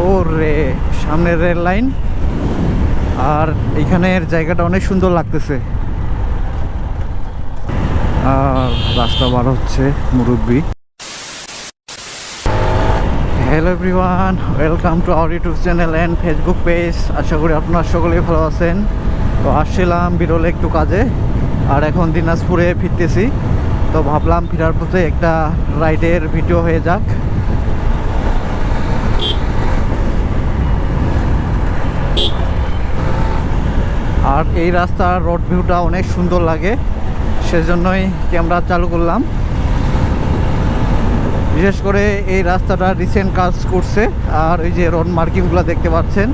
ও রে, সামনের rail line. আর এখানের জায়গাটা অনেক সুন্দর লাগতেছে। আর রাস্তা বার হচ্ছে মুরব্বি। Hello everyone, welcome to our YouTube channel and Facebook page. আশা করি আপনারা সকলেই ভালো আছেন। তো আসছিলাম বিরলে একটু কাজে, আর এখন দিনাজপুরে ফিরতেছি। তো ভাবলাম ফেরার পথে একটা রাইডের ভিডিও হয়ে যাক। আর এই রাস্তার রোড ভিউটা অনেক সুন্দর লাগে, সেজন্যই ক্যামেরা চালু করলাম। বিশেষ করে এই রাস্তাটা রিসেন্ট কাজ করছে। আর ওই যে রোড মার্কিংগুলো দেখতে পাচ্ছেন,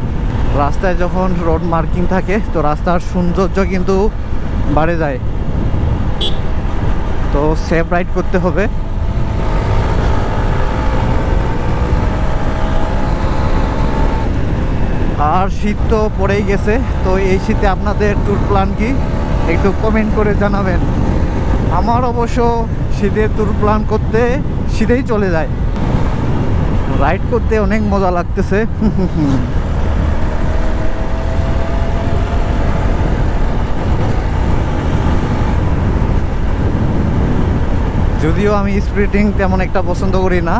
রাস্তায় যখন রোড মার্কিং থাকে তো রাস্তার সৌন্দর্য কিন্তু বাড়ে যায়। তো সেফ রাইড করতে হবে। আর শীত তো পড়েই গেছে, তো এই শীতে আপনাদের ট্যুর প্ল্যান কি একটু কমেন্ট করে জানাবেন। আমার অবশ্য শীতের ট্যুর প্ল্যান করতে শীতেই চলে যায়। রাইড করতে অনেক মজা লাগতেছে। যদিও আমি স্পিডিং তেমন একটা পছন্দ করি না,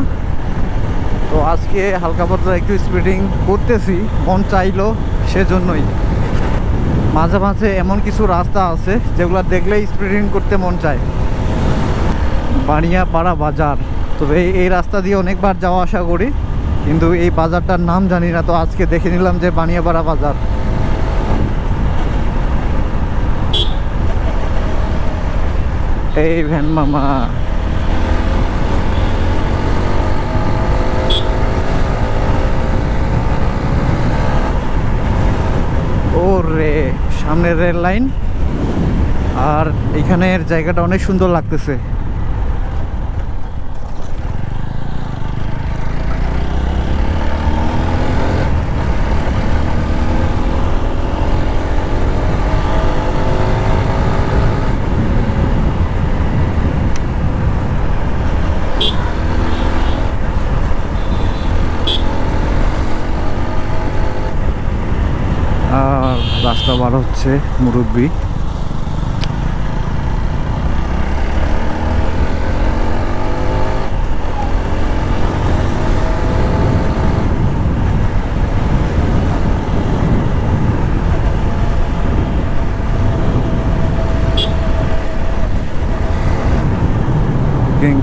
তো আজকে হালকা পাতলা একটু স্পিডিং করতেছি, মন চাইলো সেজন্যই। মাঝে মাঝে এমন কিছু রাস্তা আছে যেগুলো দেখলে স্পিডিং করতে মন চায়। বানিয়াপাড়া বাজার, তবে এই রাস্তা দিয়ে অনেকবার যাওয়া আসা করি, কিন্তু এই বাজারটার নাম জানি না। তো আজকে দেখে নিলাম যে বানিয়াপাড়া বাজার। এই ভ্যান মামা, ও রে, সামনের রেল লাইন। আর এখানের জায়গাটা অনেক সুন্দর লাগতেছে। আর রাস্তা বার হচ্ছে মুরব্বি।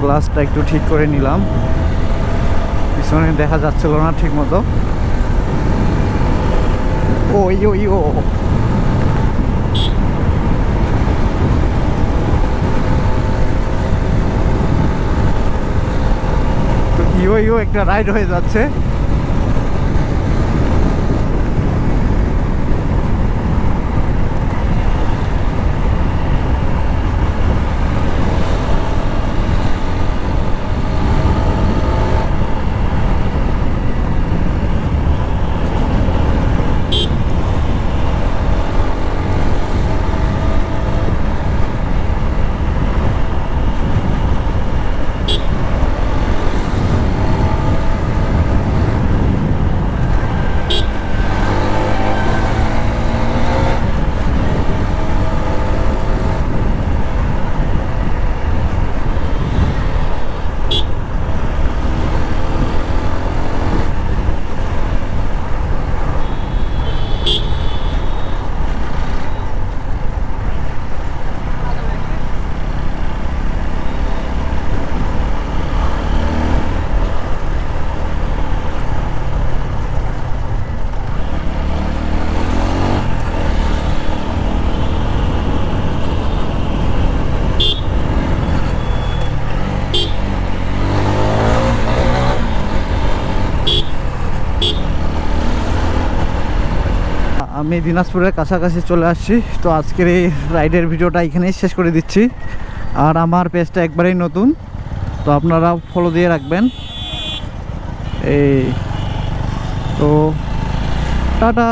গ্লাসটা একটু ঠিক করে নিলাম, পিছনে দেখা যাচ্ছিল না ঠিক মতো। ওই ওই ও, তো ইও একটা রাইড হয়ে যাচ্ছে। আমি দিনাজপুরের কাছাকাছি চলে আসছি। তো আজকের এই রাইডের ভিডিওটা এখানেই শেষ করে দিচ্ছি। আর আমার পেজটা একবারেই নতুন, তো আপনারা ফলো দিয়ে রাখবেন। এই তো টাটা।